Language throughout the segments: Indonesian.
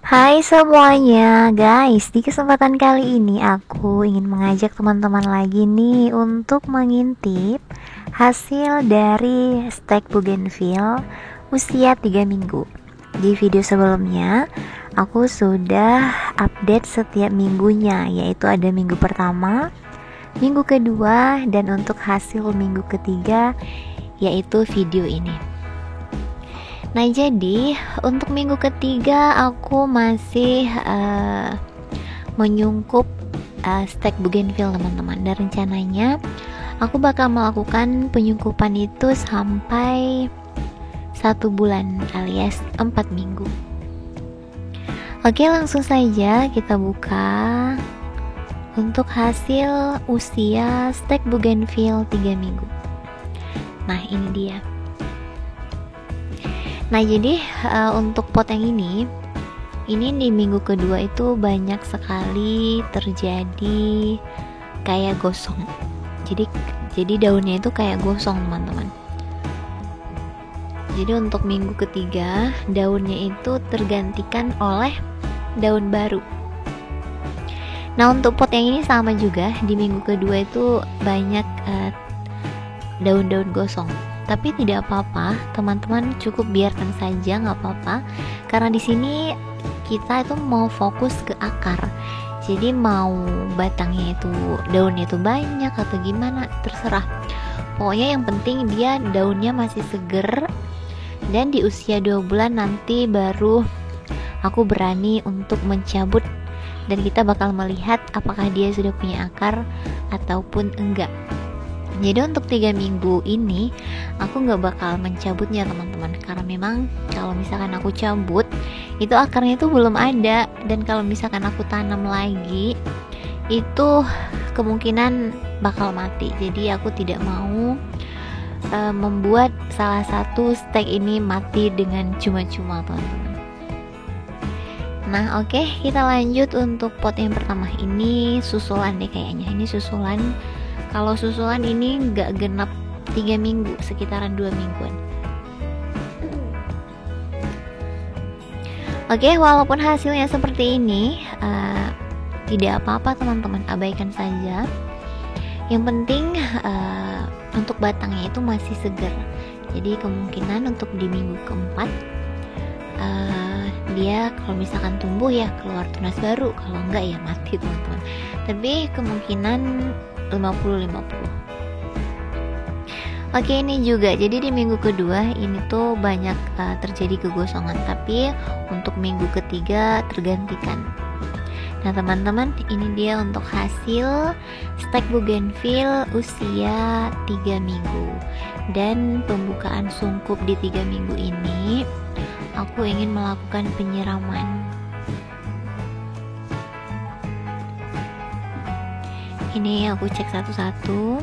Hai semuanya guys, di kesempatan kali ini aku ingin mengajak teman-teman lagi nih untuk mengintip hasil dari stek bougainville usia 3 minggu. Di video sebelumnya aku sudah update setiap minggunya, yaitu ada minggu pertama, minggu kedua, dan untuk hasil minggu ketiga yaitu video ini. Nah, jadi untuk minggu ketiga aku masih menyungkup stek bougainville teman-teman. Dan rencananya aku bakal melakukan penyungkupan itu sampai 1 bulan alias 4 minggu. Oke, langsung saja kita buka untuk hasil usia stek bougainville 3 minggu. Nah, ini dia. Nah, jadi untuk pot yang ini di minggu kedua itu banyak sekali terjadi kayak gosong. Jadi daunnya itu kayak gosong, teman-teman. Jadi untuk minggu ketiga daunnya itu tergantikan oleh daun baru. Nah, untuk pot yang ini sama juga, di minggu kedua itu banyak daun-daun gosong. Tapi tidak apa-apa, teman-teman, cukup biarkan saja, nggak apa-apa. Karena di sini kita itu mau fokus ke akar. Jadi mau batangnya itu daunnya itu banyak atau gimana, terserah. Pokoknya yang penting dia daunnya masih seger. Dan di usia 2 bulan nanti baru aku berani untuk mencabut, dan kita bakal melihat apakah dia sudah punya akar ataupun enggak. Jadi untuk 3 minggu ini aku nggak bakal mencabutnya, teman-teman, karena memang kalau misalkan aku cabut itu akarnya itu belum ada, dan kalau misalkan aku tanam lagi itu kemungkinan bakal mati. Jadi aku tidak mau membuat salah satu stek ini mati dengan cuma-cuma, teman-teman. Nah, oke, kita lanjut untuk pot yang pertama. Ini susulan deh kayaknya. Ini susulan. Kalau susulan ini nggak genap 3 minggu, sekitaran 2 mingguan. Oke, walaupun hasilnya seperti ini, tidak apa-apa, teman-teman, abaikan saja. Yang penting untuk batangnya itu masih segar. Jadi kemungkinan untuk di minggu keempat dia kalau misalkan tumbuh ya keluar tunas baru, kalau enggak ya mati, teman-teman. Tapi kemungkinan 50-50. Oke, ini juga. Jadi di minggu kedua ini tuh banyak terjadi kegosongan, tapi untuk minggu ketiga tergantikan. Nah, teman-teman, ini dia untuk hasil stek bougainville usia 3 minggu. Dan pembukaan sungkup di 3 minggu ini aku ingin melakukan penyiraman. Ini aku cek satu-satu.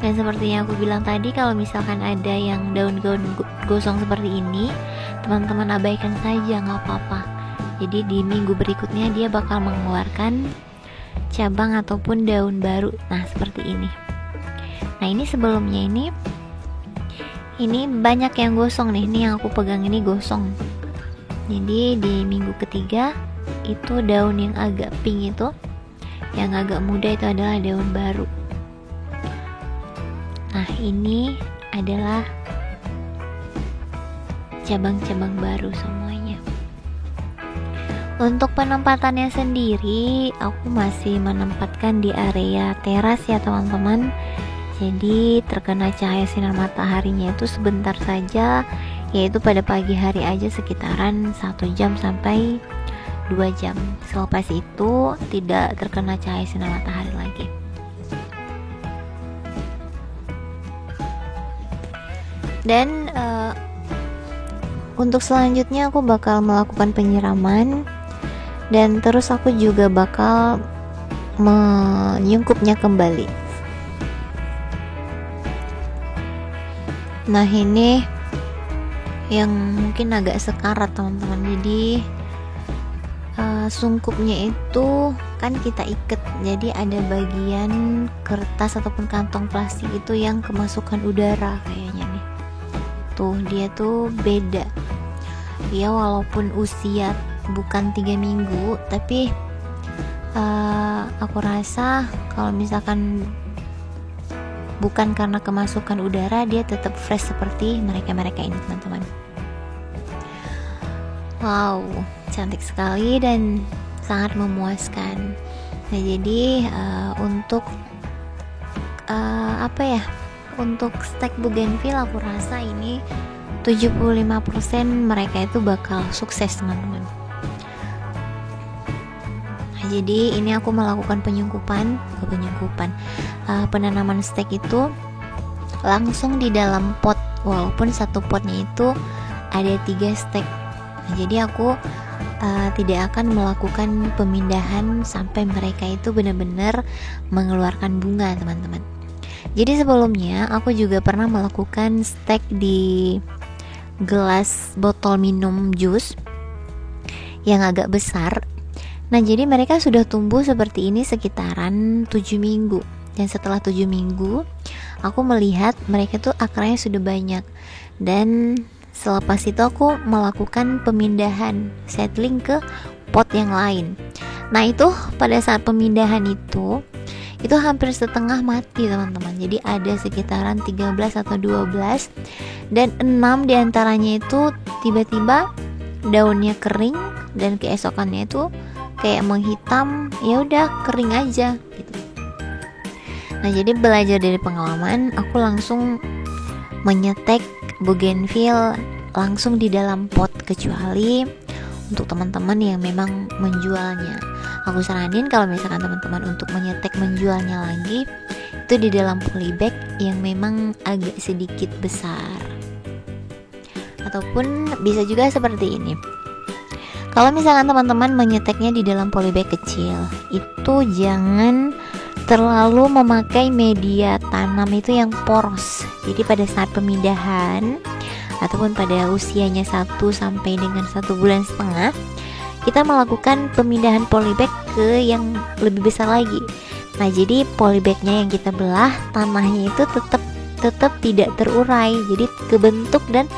Dan seperti yang aku bilang tadi, kalau misalkan ada yang daun-daun gosong seperti ini, teman-teman abaikan saja, nggak apa-apa. Jadi di minggu berikutnya dia bakal mengeluarkan cabang ataupun daun baru. Nah, seperti ini. Nah, ini sebelumnya ini banyak yang gosong nih. Ini yang aku pegang ini gosong. Jadi di minggu ketiga itu daun yang agak pink itu, yang agak muda itu adalah daun baru. Nah, ini adalah cabang-cabang baru semuanya. Untuk penempatannya sendiri, aku masih menempatkan di area teras ya, teman-teman. Jadi terkena cahaya sinar mataharinya itu sebentar saja, yaitu pada pagi hari aja sekitaran 1 jam sampai 2 jam. Selepas itu tidak terkena cahaya sinar matahari lagi. Dan untuk selanjutnya aku bakal melakukan penyiraman, dan terus aku juga bakal menyungkupnya kembali. Nah, ini yang mungkin agak sekarat, teman-teman. Jadi sungkupnya itu kan kita ikat, jadi ada bagian kertas ataupun kantong plastik itu yang kemasukan udara kayaknya nih. Tuh, dia tuh beda. ya walaupun usia bukan 3 minggu, tapi aku rasa kalau misalkan bukan karena kemasukan udara, dia tetap fresh seperti mereka-mereka ini, teman-teman. Wow, cantik sekali dan sangat memuaskan. Nah, jadi untuk untuk stek bougainville aku rasa ini 75% mereka itu bakal sukses, teman-teman. Nah, jadi ini aku melakukan penanaman stek itu langsung di dalam pot, walaupun satu potnya itu ada 3 stek. Nah, jadi aku tidak akan melakukan pemindahan sampai mereka itu benar-benar mengeluarkan bunga, teman-teman. Jadi sebelumnya aku juga pernah melakukan stek di gelas botol minum jus yang agak besar. Nah, jadi mereka sudah tumbuh seperti ini sekitaran 7 minggu. Dan setelah 7 minggu, aku melihat mereka tuh akarnya sudah banyak. Dan selepas itu aku melakukan pemindahan seedling ke pot yang lain. Nah, itu pada saat pemindahan itu hampir setengah mati, teman-teman. Jadi ada sekitaran 13 atau 12 dan 6 diantaranya itu tiba-tiba daunnya kering dan keesokannya itu kayak menghitam, ya udah kering aja gitu. Nah, jadi belajar dari pengalaman, aku langsung menyetek bougainville langsung di dalam pot, kecuali untuk teman-teman yang memang menjualnya. Aku saranin kalau misalkan teman-teman untuk menjualnya lagi, itu di dalam polybag yang memang agak sedikit besar. Ataupun bisa juga seperti ini. Kalau misalkan teman-teman menyeteknya di dalam polybag kecil, itu jangan terlalu memakai media tanam itu yang poros. Jadi pada saat pemindahan ataupun pada usianya 1 sampai dengan 1,5 bulan, kita melakukan pemindahan polybag ke yang lebih besar lagi. Nah, jadi polybagnya yang kita belah, tanahnya itu tetap tidak terurai, jadi kebentuk dan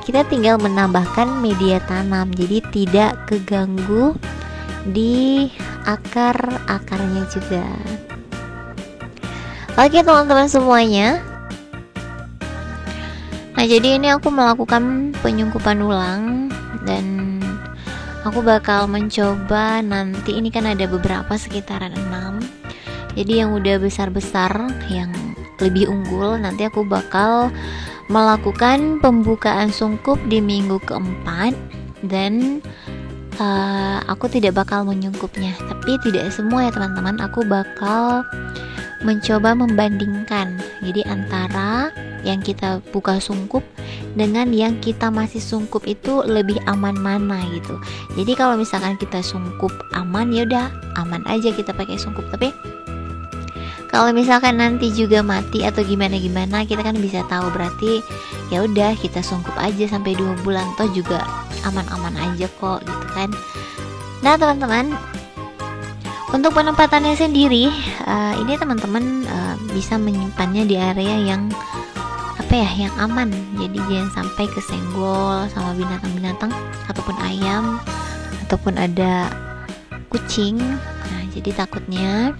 kita tinggal menambahkan media tanam, jadi tidak keganggu di akarnya juga. Oke, teman-teman semuanya. Nah, jadi ini aku melakukan penyungkupan ulang dan aku bakal mencoba nanti, ini kan ada beberapa sekitaran 6. Jadi yang udah besar-besar, yang lebih unggul, nanti aku bakal melakukan pembukaan sungkup di minggu keempat. Dan aku tidak bakal menyungkupnya, tapi tidak semua ya teman-teman. Aku bakal mencoba membandingkan, jadi antara yang kita buka sungkup dengan yang kita masih sungkup itu lebih aman mana gitu. Jadi kalau misalkan kita sungkup aman, ya udah aman aja kita pakai sungkup. Tapi kalau misalkan nanti juga mati atau gimana, kita kan bisa tahu, berarti ya udah kita sungkup aja sampai 2 bulan, toh juga aman-aman aja kok gitu kan. Nah, teman-teman, untuk penempatannya sendiri, ini teman-teman bisa menyimpannya di area yang yang aman. Jadi jangan sampai kesenggol sama binatang-binatang ataupun ayam ataupun ada kucing. Nah, jadi takutnya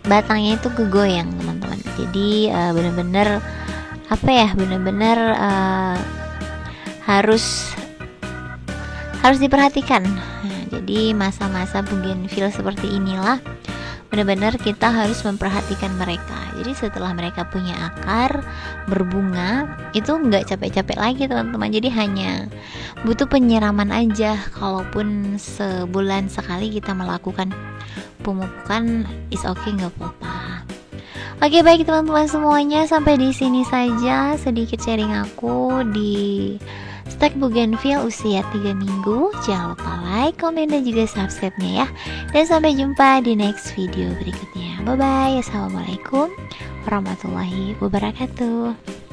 batangnya itu kegoyang, teman-teman. Jadi benar-benar harus diperhatikan. Nah, jadi masa-masa bougainville seperti inilah benar-benar kita harus memperhatikan mereka. Jadi setelah mereka punya akar, berbunga, itu nggak capek-capek lagi, teman-teman. Jadi hanya butuh penyiraman aja. Kalaupun sebulan sekali kita melakukan pemupukan, is okay, nggak apa-apa. Oke, baik teman-teman semuanya, sampai di sini saja sedikit sharing aku di stek bougainville usia 3 minggu. Jangan lupa like, komen, dan juga subscribe-nya ya. Dan sampai jumpa di next video berikutnya. Bye bye. Assalamualaikum warahmatullahi wabarakatuh.